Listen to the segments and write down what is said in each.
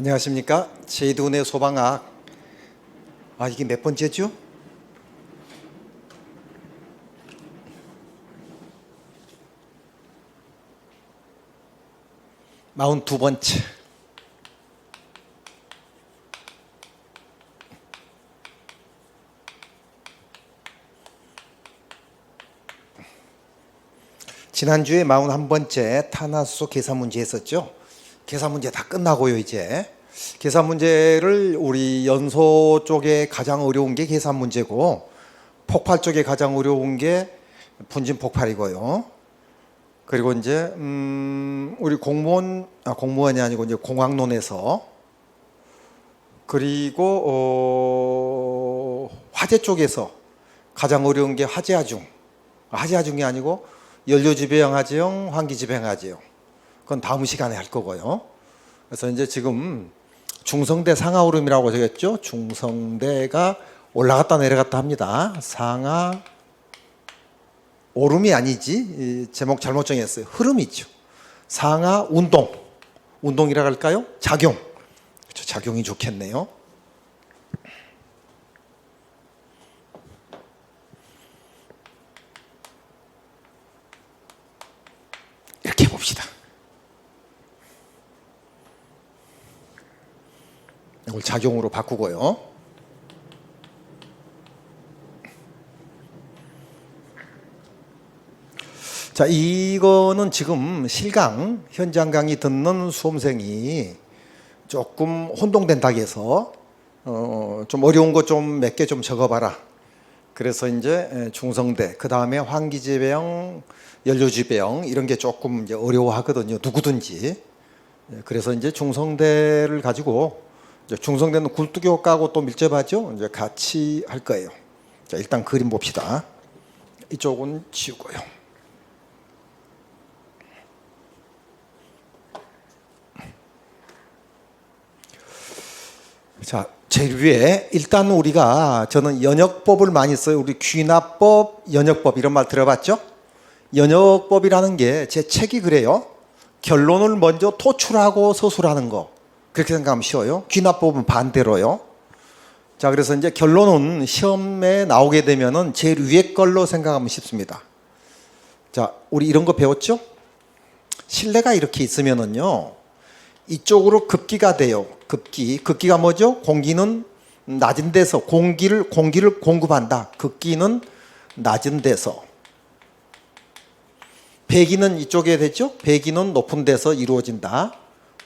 안녕하십니까. 제이두은의 소방학. 이게 몇 번째죠? 42번째. 지난주에 41번째 탄화수소 계산 문제 했었죠. 계산 문제 다 끝나고요. 이제 계산 문제를 우리 연소 쪽에 가장 어려운 게 계산 문제고, 폭발 쪽에 가장 어려운 게 분진 폭발이고요. 그리고 이제 우리 공무원이 아니고 이제 공학론에서, 그리고 화재 쪽에서 가장 어려운 게 화재하중이 아니고 연료지배형, 환기지배형. 그건 다음 시간에 할 거고요. 그래서 이제 지금 중성대 상하오름이라고 적었죠. 중성대가 올라갔다 내려갔다 합니다. 상하 오름이 아니지, 제목 잘못 정했어요. 흐름이죠. 상하 운동이라고 할까요? 작용. 그렇죠. 작용이 좋겠네요. 이렇게 해봅시다. 이걸 작용으로 바꾸고요. 자, 이거는 지금 실강 현장 강의 듣는 수험생이 조금 혼동된다 해서 좀 어려운 거 좀 몇 개 좀 적어봐라. 그래서 이제 중성대, 그 다음에 환기지배형, 연료지배형 이런 게 조금 이제 어려워하거든요. 누구든지. 그래서 이제 중성대를 가지고, 중성대는 굴뚝교 까고 또 밀접하죠. 이제 같이 할 거예요. 자, 일단 그림 봅시다. 이쪽은 지우고요. 자, 제일 위에 일단 저는 연역법을 많이 써요. 우리 귀납법, 연역법 이런 말 들어봤죠? 연역법이라는 게 제 책이 그래요. 결론을 먼저 토출하고 서술하는 거. 그렇게 생각하면 쉬워요. 귀납법은 반대로요. 자, 그래서 이제 결론은 시험에 나오게 되면은 제일 위에 걸로 생각하면 쉽습니다. 자, 우리 이런 거 배웠죠? 실내가 이렇게 있으면은요, 이쪽으로 급기가 돼요. 급기가 뭐죠? 공기는 낮은 데서 공기를 공급한다. 급기는 낮은 데서. 배기는 이쪽에 되죠? 배기는 높은 데서 이루어진다.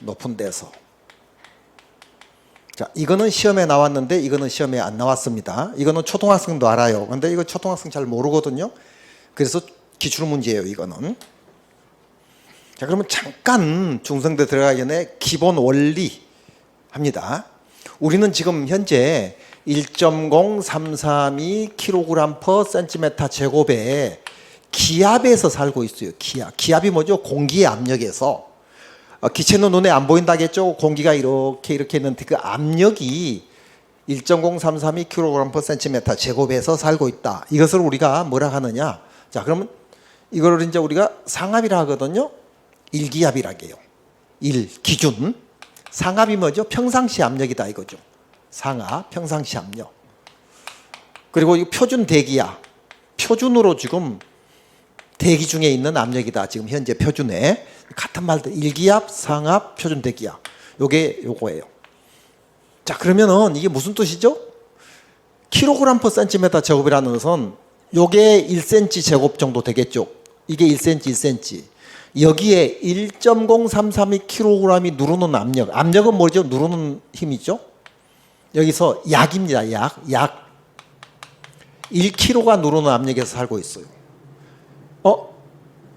높은 데서. 자, 이거는 시험에 나왔는데 이거는 시험에 안 나왔습니다. 이거는 초등학생도 알아요. 근데 이거 초등학생 잘 모르거든요. 그래서 기출 문제예요, 이거는. 자, 그러면 잠깐 중성대 들어가기 전에 기본 원리 합니다. 우리는 지금 현재 1.0332kg/cm 제곱의 기압에서 살고 있어요. 기압이 뭐죠? 공기의 압력에서. 기체는 눈에 안 보인다겠죠? 공기가 이렇게 있는데 그 압력이 1.0332kg/cm 제곱에서 살고 있다. 이것을 우리가 뭐라 하느냐? 자, 그러면 이거를 이제 우리가 상압이라 하거든요. 일기압이라고 해요. 기준. 상압이 뭐죠? 평상시 압력이다 이거죠. 상압, 평상시 압력. 그리고 이 표준 대기압. 표준으로 지금 대기 중에 있는 압력이다. 지금 현재 표준에. 같은 말도 일기압, 상압, 표준 대기압. 요거예요. 자, 그러면은 이게 무슨 뜻이죠? kg/cm 제곱이라는 것은 요게 1cm 제곱 정도 되겠죠. 이게 1cm. 여기에 1.0332kg이 누르는 압력은 뭐죠? 누르는 힘이죠. 여기서 약입니다. 약 1kg가 누르는 압력에서 살고 있어요.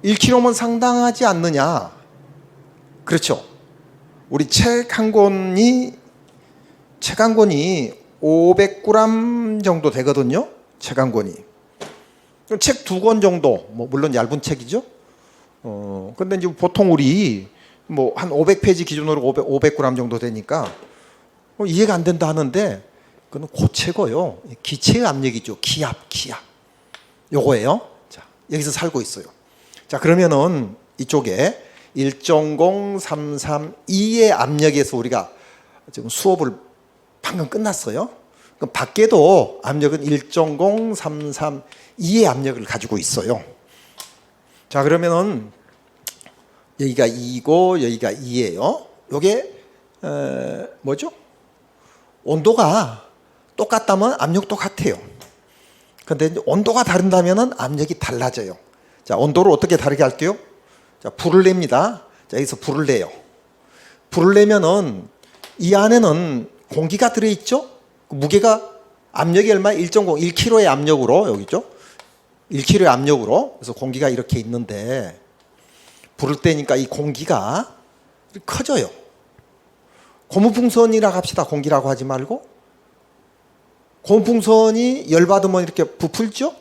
1kg면 상당하지 않느냐? 그렇죠. 우리 책 한 권이 500g 정도 되거든요. 책 한 권이. 책 2권 정도, 물론 얇은 책이죠. 근데 이제 보통 우리 한 500페이지 기준으로 500g 정도 되니까 이해가 안 된다 하는데, 그건 고체고요. 기체의 압력이죠. 기압. 요거예요. 자, 여기서 살고 있어요. 자, 그러면은 이쪽에 1.0332의 압력에서 우리가 지금 수업을 방금 끝났어요. 그럼 밖에도 압력은 1.0332의 압력을 가지고 있어요. 자, 그러면은 여기가 2고 여기가 2예요. 요게 뭐죠? 온도가 똑같다면 압력 똑같아요. 근데 온도가 다른다면은 압력이 달라져요. 자, 온도를 어떻게 다르게 할게요? 자, 불을 냅니다. 자, 여기서 불을 내요. 불을 내면은 이 안에는 공기가 들어있죠? 무게가 압력이 얼마? 1.0, 1kg의 압력으로 여기죠? 1kg의 압력으로. 그래서 공기가 이렇게 있는데 불을 떼니까 이 공기가 커져요. 고무풍선이라고 합시다. 공기라고 하지 말고. 고무풍선이 열받으면 이렇게 부풀죠?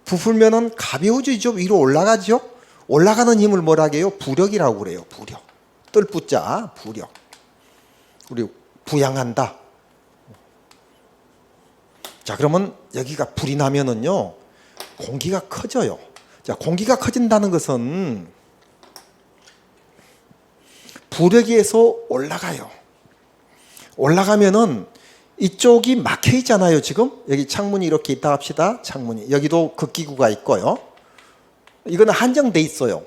부풀면은 가벼워지죠? 위로 올라가죠? 올라가는 힘을 뭐라고 해요? 부력이라고 그래요. 부력. 뜰부자 부력. 우리 부양한다. 자, 그러면 여기가 불이 나면은요, 공기가 커져요. 자, 공기가 커진다는 것은 부력에 의해서 올라가요. 올라가면은 이쪽이 막혀 있잖아요. 지금 여기 창문이 이렇게 있다 합시다. 창문이 여기도 급기구가 있고요. 이거는 한정돼 있어요.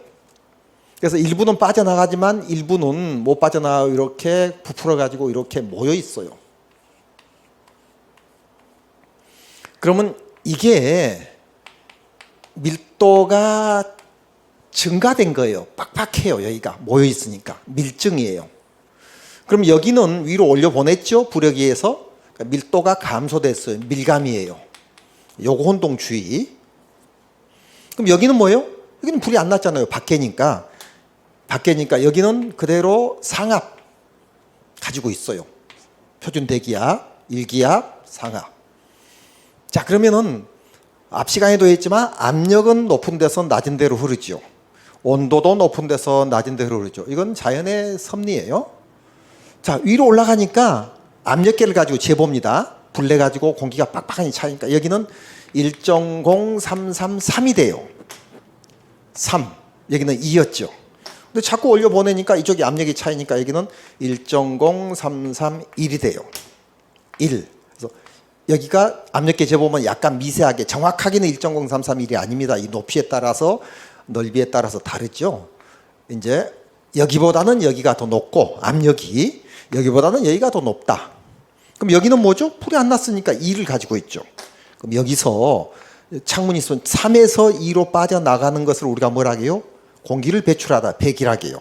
그래서 일부는 빠져나가지만 일부는 못 빠져나가고 이렇게 부풀어 가지고 이렇게 모여 있어요. 그러면 이게 밀도가 증가된 거예요. 빡빡해요. 여기가 모여 있으니까 밀증이에요. 그럼 여기는 위로 올려 보냈죠. 부력에 의해서. 그러니까 밀도가 감소됐어요. 밀감이에요. 요거 혼동주의. 그럼 여기는 뭐예요? 여기는 불이 안 났잖아요. 밖에니까. 밖에니까 여기는 그대로 상압 가지고 있어요. 표준 대기압, 일기압, 상압. 자, 그러면은 앞 시간에도 했지만 압력은 높은 데서 낮은 데로 흐르죠. 온도도 높은 데서 낮은 데로 흐르죠. 이건 자연의 섭리예요. 자, 위로 올라가니까 압력계를 가지고 재봅니다. 불 내 가지고 공기가 빡빡하니 차니까 여기는 1.0333이 돼요. 3. 여기는 2였죠. 근데 자꾸 올려 보내니까 이쪽이 압력이 차이니까 여기는 1.0331이 돼요. 1. 그래서 여기가 압력계 재보면 약간 미세하게 정확하게는 1.0331이 아닙니다. 이 높이에 따라서 넓이에 따라서 다르죠. 이제 여기보다는 여기가 더 높고 압력이 여기보다는 여기가 더 높다. 그럼 여기는 뭐죠? 불이 안 났으니까 2를 가지고 있죠. 그럼 여기서 창문이 있으면 3에서 2로 빠져나가는 것을 우리가 뭐라 해요? 공기를 배출하다, 배기라고 해요.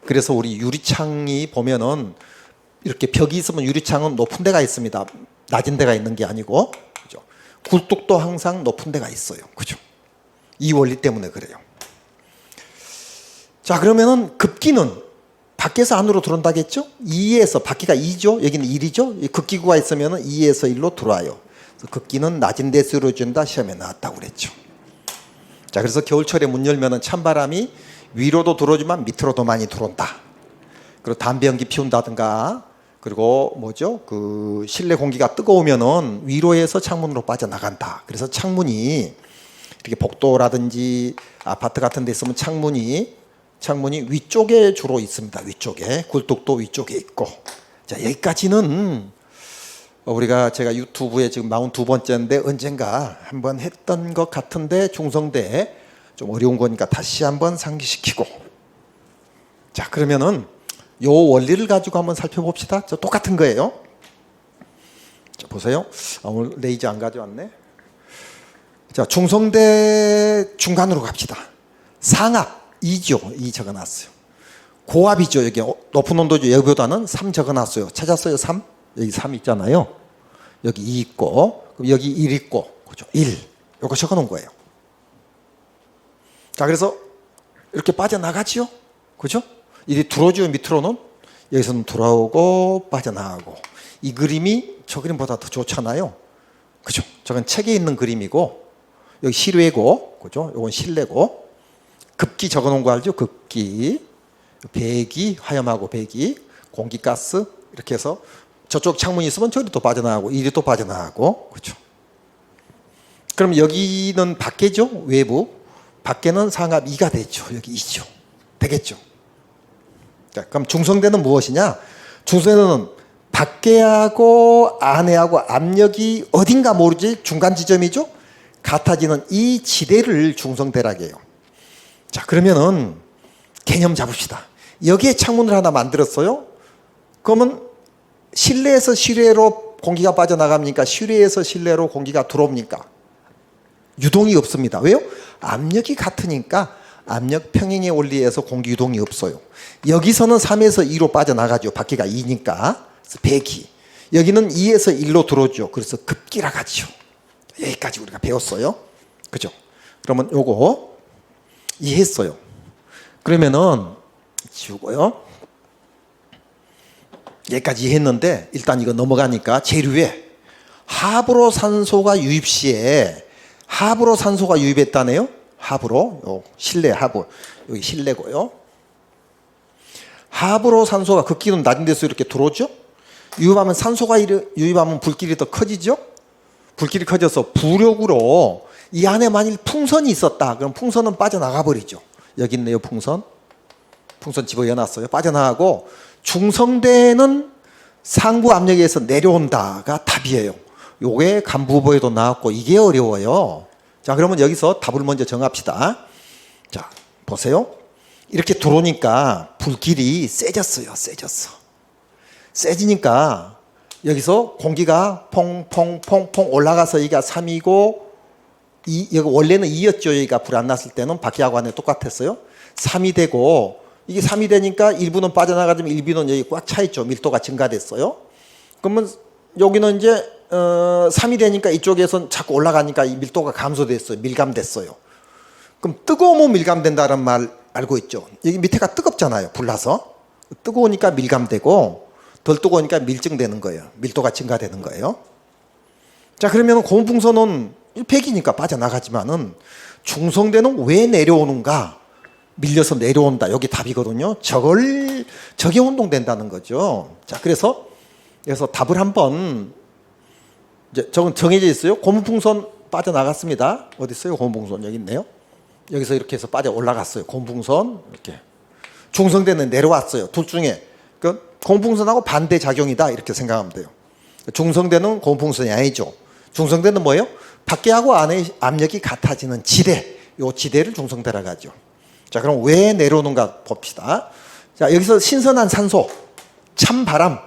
그래서 우리 유리창이 보면은 이렇게 벽이 있으면 유리창은 높은 데가 있습니다. 낮은 데가 있는 게 아니고, 그죠? 굴뚝도 항상 높은 데가 있어요. 그죠? 이 원리 때문에 그래요. 자, 그러면은 급기는 밖에서 안으로 들어온다겠죠? 2에서, 밖이가 2죠? 여기는 1이죠? 급기구가 있으면은 2에서 1로 들어와요. 그래서 급기는 낮은 데서 이루어진다. 시험에 나왔다고 그랬죠. 자, 그래서 겨울철에 문 열면은 찬바람이 위로도 들어오지만 밑으로도 많이 들어온다. 그리고 담배 연기 피운다든가, 그리고 뭐죠? 그 실내 공기가 뜨거우면은 위로에서 창문으로 빠져나간다. 그래서 창문이 이렇게 복도라든지 아파트 같은 데 있으면 창문이 위쪽에 주로 있습니다. 위쪽에. 굴뚝도 위쪽에 있고. 자, 여기까지는 제가 유튜브에 지금 42번째인데 언젠가 한번 했던 것 같은데 중성대 좀 어려운 거니까 다시 한번 상기시키고. 자, 그러면은 요 원리를 가지고 한번 살펴봅시다. 저 똑같은 거예요. 자, 보세요. 오늘 레이저 안 가져왔네. 자, 중성대 중간으로 갑시다. 상압 2죠. 2 적어놨어요. 고압이죠. 여기 높은 온도죠. 여기보다는 3 적어놨어요. 찾았어요? 3? 여기 3 있잖아요. 여기 2 있고, 그럼 여기 1 있고, 그죠? 1. 요거 적어놓은 거예요. 자, 그래서 이렇게 빠져나가지요. 그죠? 이리 들어오죠. 밑으로는. 여기서는 들어오고 빠져나가고. 이 그림이 저 그림보다 더 좋잖아요. 그죠? 저건 책에 있는 그림이고, 여기 실외고, 그죠? 요건 실내고. 급기 적어놓은 거 알죠? 급기, 배기, 화염하고 배기, 공기가스 이렇게 해서 저쪽 창문이 있으면 저리 또 빠져나가고 이리 또 빠져나가고. 그렇죠? 그럼 여기는 밖에죠? 외부. 밖에는 상압 2가 되죠. 여기 2죠. 되겠죠? 자, 그럼 중성대는 무엇이냐? 중성대는 밖에하고 안에하고 압력이 어딘가 모르지 중간 지점이죠. 같아지는 이 지대를 중성대라고 해요. 자, 그러면은 개념 잡읍시다. 여기에 창문을 하나 만들었어요. 그러면 실내에서 실외로 공기가 빠져나갑니까? 실외에서 실내로 공기가 들어옵니까? 유동이 없습니다. 왜요? 압력이 같으니까 압력 평행의 원리에서 공기 유동이 없어요. 여기서는 3에서 2로 빠져나가죠. 밖에가 2니까. 배기. 여기는 2에서 1로 들어오죠. 그래서 급기라 가죠. 여기까지 우리가 배웠어요. 그죠? 그러면 요거 이해했어요. 그러면은 지우고요. 여기까지 이해했는데 일단 이거 넘어가니까 제일 위에 하부로 산소가 유입 시에 하부로 산소가 유입했다네요. 하부로 요 실내 하부 여기 실내고요. 하부로 산소가 극기는 낮은 데서 이렇게 들어오죠. 유입하면 산소가 유입하면 불길이 더 커지죠. 불길이 커져서 부력으로 이 안에 만일 풍선이 있었다. 그럼 풍선은 빠져나가 버리죠. 여기 있네요. 풍선 집어넣어놨어요. 빠져나가고 중성대는 상부 압력에서 내려온다가 답이에요. 요게 간부보에도 나왔고 이게 어려워요. 자, 그러면 여기서 답을 먼저 정합시다. 자, 보세요. 이렇게 들어오니까 불길이 세졌어요. 세지니까 여기서 공기가 퐁퐁퐁퐁 올라가서 여기가 3이고 여기 원래는 2였죠. 여기가 불 안 났을 때는 밖에하고 안에 똑같았어요. 3이 되고 이게 3이 되니까 일부는 빠져나가지만 일부는 여기 꽉 차 있죠. 밀도가 증가됐어요. 그러면 여기는 이제 3이 되니까 이쪽에선 자꾸 올라가니까 이 밀도가 감소됐어요. 밀감됐어요. 그럼 뜨거우면 밀감된다는 말 알고 있죠. 여기 밑에가 뜨겁잖아요. 불나서. 뜨거우니까 밀감되고 덜 뜨거우니까 밀증되는 거예요. 밀도가 증가되는 거예요. 자, 그러면 고온풍선은 100이니까 빠져나가지만은 중성대는 왜 내려오는가? 밀려서 내려온다. 여기 답이거든요. 저게 운동된다는 거죠. 자, 그래서 답을 한번 이제 저건 정해져 있어요. 고온풍선 빠져나갔습니다. 어디 있어요? 고온풍선 여기 있네요. 여기서 이렇게 해서 빠져 올라갔어요. 고온풍선 이렇게. 중성대는 내려왔어요. 둘 중에 그 고온풍선하고 반대 작용이다 이렇게 생각하면 돼요. 중성대는 고온풍선이 아니죠. 중성대는 뭐예요? 밖에하고 안에 압력이 같아지는 지대. 요 지대를 중성대라고 하죠. 자, 그럼 왜 내려오는가 봅시다. 자, 여기서 신선한 산소, 찬 바람,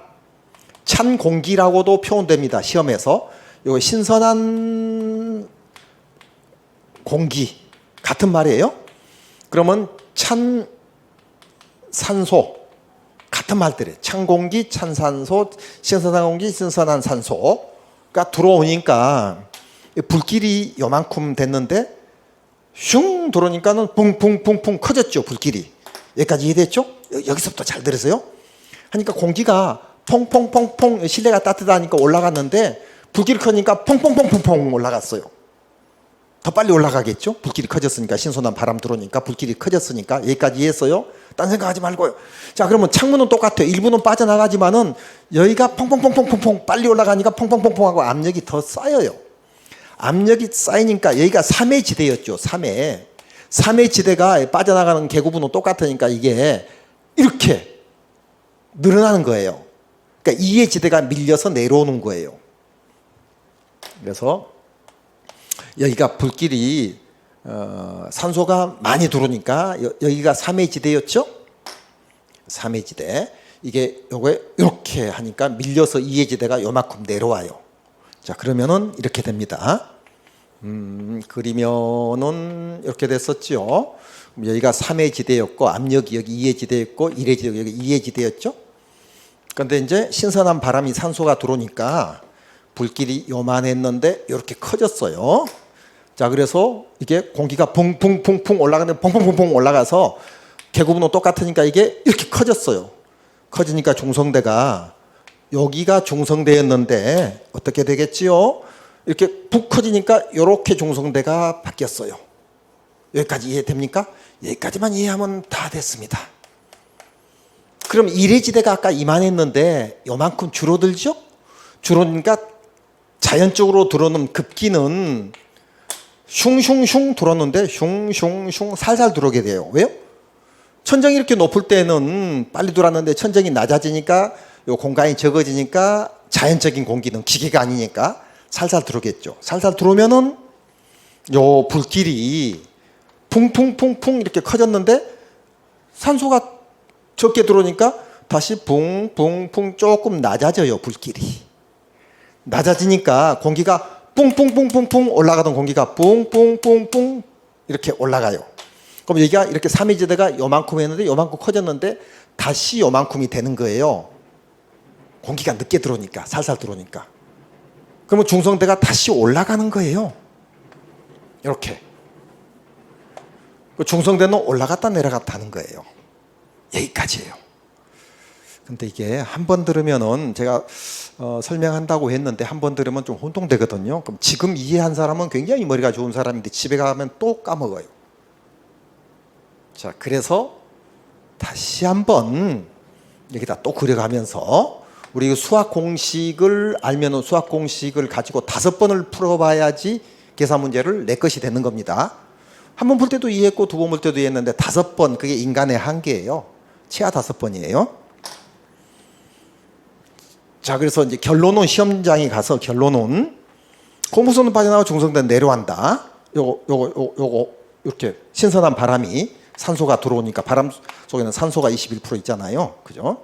찬 공기라고도 표현됩니다. 시험에서. 요 신선한 공기 같은 말이에요. 그러면 찬 산소 같은 말들이에요. 찬 공기, 찬 산소, 신선한 공기, 신선한 산소가 들어오니까 불길이 요만큼 됐는데 슝 들어오니까는 붕붕붕붕 커졌죠. 불길이. 여기까지 이해됐죠? 여기서부터 잘 들으세요. 하니까 공기가 퐁퐁퐁퐁 실내가 따뜻하니까 올라갔는데 불길이 커지니까 퐁퐁퐁퐁퐁 올라갔어요. 더 빨리 올라가겠죠? 불길이 커졌으니까 신선한 바람 들어오니까 불길이 커졌으니까 여기까지 이해했어요? 딴 생각하지 말고요. 자, 그러면 창문은 똑같아요. 일부는 빠져나가지만은 여기가 퐁퐁퐁퐁퐁 빨리 올라가니까 퐁퐁퐁퐁하고 압력이 더 쌓여요. 압력이 쌓이니까 여기가 3의 지대였죠. 3의 지대가 빠져나가는 계구분은 똑같으니까 이게 이렇게 늘어나는 거예요. 그러니까 2의 지대가 밀려서 내려오는 거예요. 그래서 여기가 불길이 산소가 많이 들어오니까 여기가 3의 지대였죠. 3의 지대. 이게 요게 이렇게 하니까 밀려서 2의 지대가 요만큼 내려와요. 자, 그러면은 이렇게 됩니다. 그리면은 이렇게 됐었죠. 여기가 3의 지대였고 압력이 여기 2의 지대였고 1의 지대 여기 2의 지대였죠. 그런데 이제 신선한 바람이 산소가 들어오니까 불길이 요만했는데 이렇게 커졌어요. 자, 그래서 이게 공기가 붕붕붕붕 올라가는데 붕붕붕붕 올라가서 계구분은 똑같으니까 이게 이렇게 커졌어요. 커지니까 중성대가 여기가 중성대였는데 어떻게 되겠지요? 이렇게 푹 커지니까 이렇게 중성대가 바뀌었어요. 여기까지 이해됩니까? 여기까지만 이해하면 다 됐습니다. 그럼 1의 지대가 아까 이만했는데 요만큼 줄어들죠? 줄어드니까 자연적으로 들어오는 급기는 슝슝슝 들어오는데 슝슝슝 살살 들어오게 돼요. 왜요? 천정이 이렇게 높을 때는 빨리 들어왔는데 천정이 낮아지니까 요 공간이 적어지니까 자연적인 공기는 기계가 아니니까 살살 들어오겠죠. 살살 들어오면은 요 불길이 풍풍풍풍 이렇게 커졌는데 산소가 적게 들어오니까 다시 붕붕붕 조금 낮아져요. 불길이 낮아지니까 공기가 뿡뿡뿡뿡뿡 올라가던 공기가 뿡뿡뿡뿡 이렇게 올라가요. 그럼 여기가 이렇게 삼위지대가 요만큼 했는데 요만큼 커졌는데 다시 요만큼이 되는 거예요. 공기가 늦게 들어오니까 살살 들어오니까. 그러면 중성대가 다시 올라가는 거예요. 이렇게. 중성대는 올라갔다 내려갔다 하는 거예요. 여기까지예요. 근데 이게 한 번 들으면은 제가 설명한다고 했는데 한 번 들으면 좀 혼동되거든요. 그럼 지금 이해한 사람은 굉장히 머리가 좋은 사람인데 집에 가면 또 까먹어요. 자, 그래서 다시 한번 여기다 또 그려가면서 우리 수학 공식을 알면은 수학 공식을 가지고 5번을 풀어봐야지 계산 문제를 내 것이 되는 겁니다. 한 번 풀 때도 이해했고 2번 풀 때도 이해했는데 5번 그게 인간의 한계예요. 최하 5번이에요. 자, 그래서 이제 결론은 시험장에 가서 결론은 고무선은 빠져나가고 중성대는 내려간다. 요거 이렇게 신선한 바람이 산소가 들어오니까 바람 속에는 산소가 21% 있잖아요. 그죠?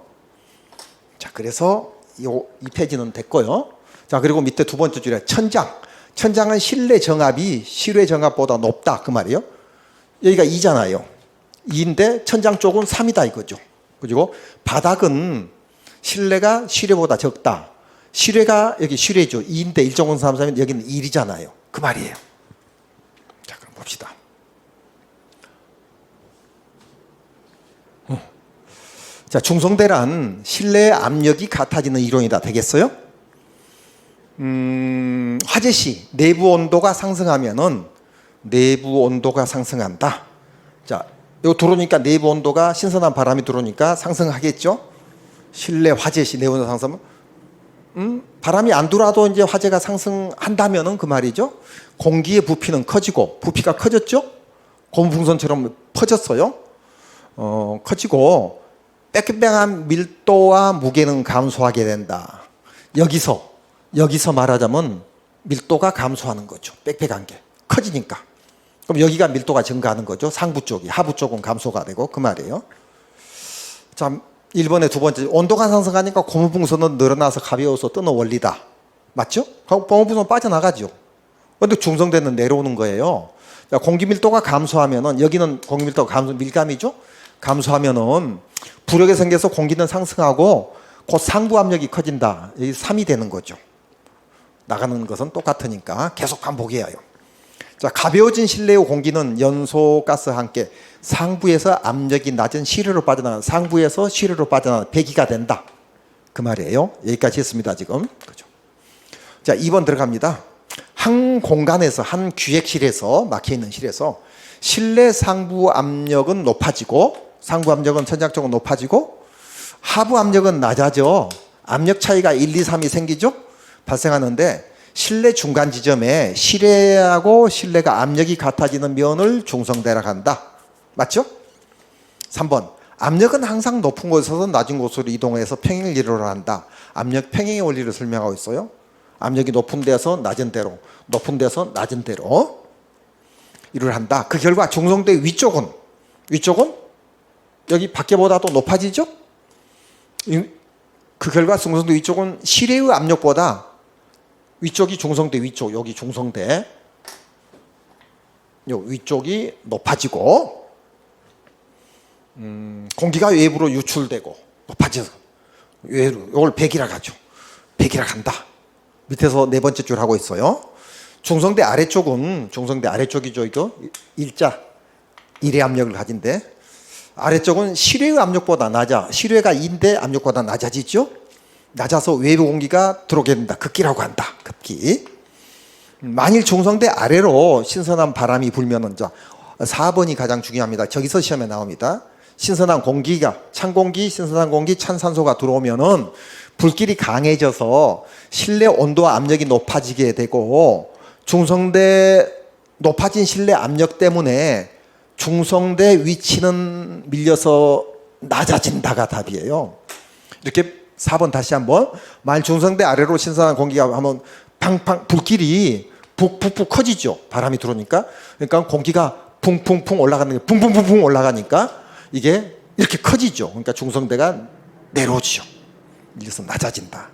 자, 그래서 이 페이지는 됐고요. 자, 그리고 밑에 두 번째 줄에 천장. 천장은 실내 정압이 실외 정압보다 높다. 그 말이에요. 여기가 2잖아요. 2인데 천장 쪽은 3이다 이거죠. 그리고 바닥은 실내가 실외보다 적다. 실외가 여기 실외죠. 2인데 1.333면 여기는 1이잖아요. 그 말이에요. 자, 그럼 봅시다. 자, 중성대란 실내 압력이 같아지는 이론이다. 되겠어요? 화재시 내부 온도가 상승하면은 내부 온도가 상승한다. 자, 이거 들어오니까 내부 온도가 신선한 바람이 들어오니까 상승하겠죠? 실내 화재시 내부 온도 상승하면 바람이 안 들어와도 이제 화재가 상승한다면은 그 말이죠. 공기의 부피는 커지고 부피가 커졌죠? 고무풍선처럼 퍼졌어요. 커지고 빽빽한 밀도와 무게는 감소하게 된다. 여기서 말하자면 밀도가 감소하는 거죠. 빽빽한 게 커지니까. 그럼 여기가 밀도가 증가하는 거죠. 상부 쪽이. 하부 쪽은 감소가 되고 그 말이에요. 자, 1번의 두 번째 온도가 상승하니까 고무풍선은 늘어나서 가벼워서 뜨는 원리다. 맞죠? 고무풍선 빠져나가죠. 그런데 중성대는 내려오는 거예요. 자, 공기 밀도가 감소하면은 여기는 공기 밀도가 밀감이죠. 감소하면은 부력이 생겨서 공기는 상승하고 곧 상부 압력이 커진다. 여기 3이 되는 거죠. 나가는 것은 똑같으니까 계속 반복해야 해요. 자, 가벼워진 실내의 공기는 연소 가스와 함께 상부에서 압력이 낮은 실외로 빠져나가는 상부에서 실외로 빠져나가는 배기가 된다. 그 말이에요. 여기까지 했습니다. 지금. 그죠? 자, 2번 들어갑니다. 한 공간에서 한 규액실에서 막혀있는 실에서 실내 상부 압력은 높아지고 상부 압력은 천장 쪽은 높아지고 하부 압력은 낮아져. 압력 차이가 1, 2, 3이 생기죠? 발생하는데 실내 중간 지점에 실외하고 실내가 압력이 같아지는 면을 중성대라고 한다. 맞죠? 3번 압력은 항상 높은 곳에서 낮은 곳으로 이동해서 평행을 이루려 한다. 압력 평행의 원리를 설명하고 있어요. 압력이 높은 데서 낮은 데로 높은 데서 낮은 데로 이루려 한다. 그 결과 중성대 위쪽은 여기 밖에보다도 높아지죠? 그 결과 중성대 위쪽은 실외의 압력보다 위쪽이 중성대 위쪽, 여기 중성대 요 위쪽이 높아지고 공기가 외부로 유출되고 높아져서 외로 이걸 배기라 하죠. 배기라 한다. 밑에서 네 번째 줄 하고 있어요. 중성대 아래쪽이죠. 이거 일자 1의 압력을 가진데 아래쪽은 실외의 압력보다 낮아. 실외가 2인데 압력보다 낮아지죠. 낮아서 외부 공기가 들어오게 된다. 급기라고 한다. 급기. 만일 중성대 아래로 신선한 바람이 불면은 4번이 가장 중요합니다. 저기서 시험에 나옵니다. 신선한 공기가 찬 공기, 신선한 공기, 찬 산소가 들어오면은 불길이 강해져서 실내 온도와 압력이 높아지게 되고 중성대 높아진 실내 압력 때문에 중성대 위치는 밀려서 낮아진다가 답이에요. 이렇게 4번 다시 한번. 만일 중성대 아래로 신선한 공기가 한번 팡팡 불길이 푹푹푹 커지죠. 바람이 들어오니까. 그러니까 공기가 풍풍풍 올라가는 게 풍풍풍풍 올라가니까 이게 이렇게 커지죠. 그러니까 중성대가 내려오죠. 이것은 낮아진다.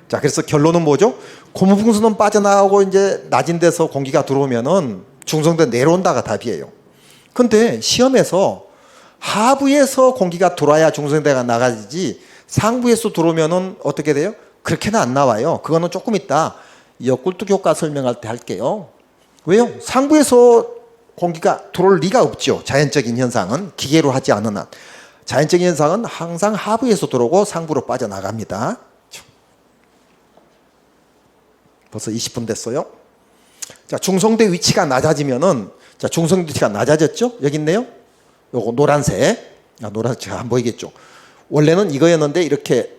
자, 그래서 결론은 뭐죠? 고무풍선은 빠져나가고 이제 낮은 데서 공기가 들어오면은 중성대 내려온다가 답이에요. 근데 시험에서 하부에서 공기가 들어와야 중성대가 나가지 상부에서 들어오면은 어떻게 돼요? 그렇게는 안 나와요. 그거는 조금 이따 역굴뚝 효과 설명할 때 할게요. 왜요? 상부에서 공기가 들어올 리가 없죠. 자연적인 현상은 기계로 하지 않은 한. 자연적인 현상은 항상 하부에서 들어오고 상부로 빠져나갑니다. 벌써 20분 됐어요. 자, 중성대 위치가 낮아지면은, 자, 중성대 위치가 낮아졌죠? 여기 있네요. 요거 노란색. 노란색 잘 안 보이겠죠? 원래는 이거였는데 이렇게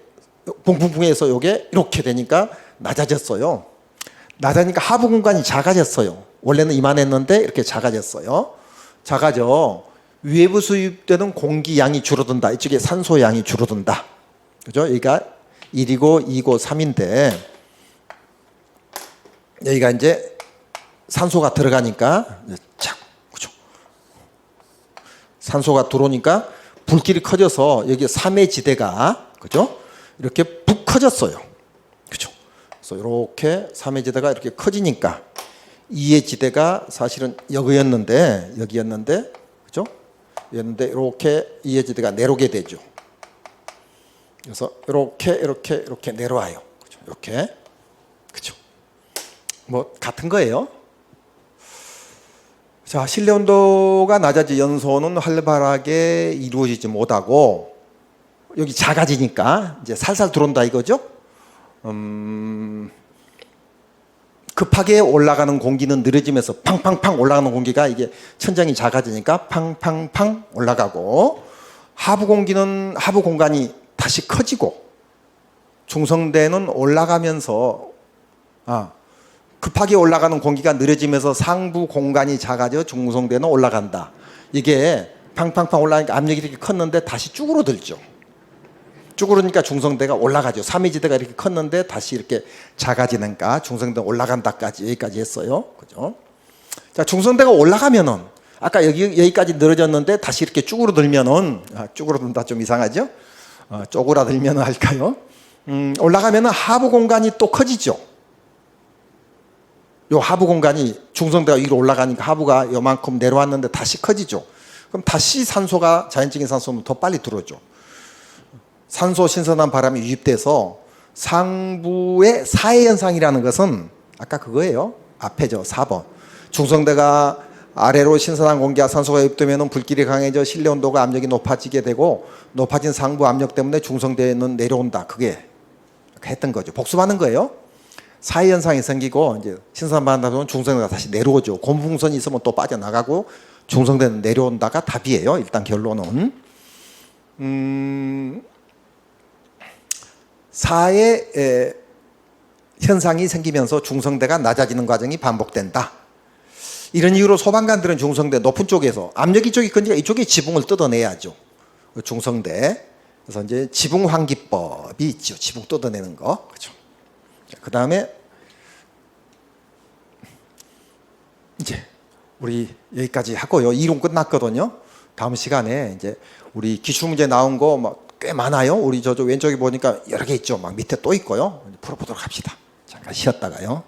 붕붕붕해서 요게 이렇게 되니까 낮아졌어요. 낮아지니까 하부 공간이 작아졌어요. 원래는 이만했는데 이렇게 작아졌어요. 작아져. 외부 수입되는 공기 양이 줄어든다. 이쪽에 산소 양이 줄어든다. 그죠? 여기가 1이고 2고 3인데 여기가 이제 산소가 들어가니까 착, 그죠? 산소가 들어오니까 불길이 커져서 여기 3의 지대가 그죠? 이렇게 푹 커졌어요. 그죠? 그래서 이렇게 3의 지대가 이렇게 커지니까 2의 지대가 사실은 여기였는데 그죠? 였는데 이렇게 2의 지대가 내려오게 되죠. 그래서 이렇게 내려와요. 그죠? 이렇게. 그죠? 뭐 같은 거예요. 자, 실내 온도가 낮아지 연소는 활발하게 이루어지지 못하고 여기 작아지니까 이제 살살 들어온다 이거죠. 급하게 올라가는 공기는 느려지면서 팡팡팡 올라가는 공기가 이게 천장이 작아지니까 팡팡팡 올라가고 하부 공기는 하부 공간이 다시 커지고 중성대는 올라가면서 급하게 올라가는 공기가 느려지면서 상부 공간이 작아져 중성대는 올라간다. 이게 팡팡팡 올라가니까 압력이 이렇게 컸는데 다시 쭈그러들죠. 쭈그러니까 중성대가 올라가죠. 3의 지대가 이렇게 컸는데 다시 이렇게 작아지니까 중성대가 올라간다까지 여기까지 했어요. 그죠? 자, 중성대가 올라가면은 아까 여기까지 늘어졌는데 다시 이렇게 쭈그러들면은 쭈그러든다 좀 이상하죠? 쪼그라들면은 할까요? 올라가면은 하부 공간이 또 커지죠. 요 하부 공간이 중성대가 위로 올라가니까 하부가 요만큼 내려왔는데 다시 커지죠. 그럼 다시 산소가 자연적인 산소는 더 빨리 들어오죠. 산소 신선한 바람이 유입돼서 상부의 사해 현상이라는 것은 아까 그거예요. 앞에죠. 4번. 중성대가 아래로 신선한 공기와 산소가 유입되면 불길이 강해져 실내 온도가 압력이 높아지게 되고 높아진 상부 압력 때문에 중성대는 내려온다. 그게 했던 거죠. 복습하는 거예요. 사해 현상이 생기고 이제 신선한 바람 타면 중성대가 다시 내려오죠. 고무풍선이 있으면 또 빠져나가고 중성대는 내려온다가 답이에요. 일단 결론은. 사해 현상이 생기면서 중성대가 낮아지는 과정이 반복된다. 이런 이유로 소방관들은 중성대 높은 쪽에서 압력이 이쪽이 크니까 이쪽에 지붕을 뜯어내야죠. 중성대. 그래서 이제 지붕 환기법이 있죠. 지붕 뜯어내는 거. 그죠? 그 다음에 이제 우리 여기까지 하고요. 이론 끝났거든요. 다음 시간에 이제 우리 기출문제 나온 거 막 꽤 많아요. 우리 저쪽 왼쪽에 보니까 여러 개 있죠. 막 밑에 또 있고요. 풀어보도록 합시다. 잠깐 쉬었다가요.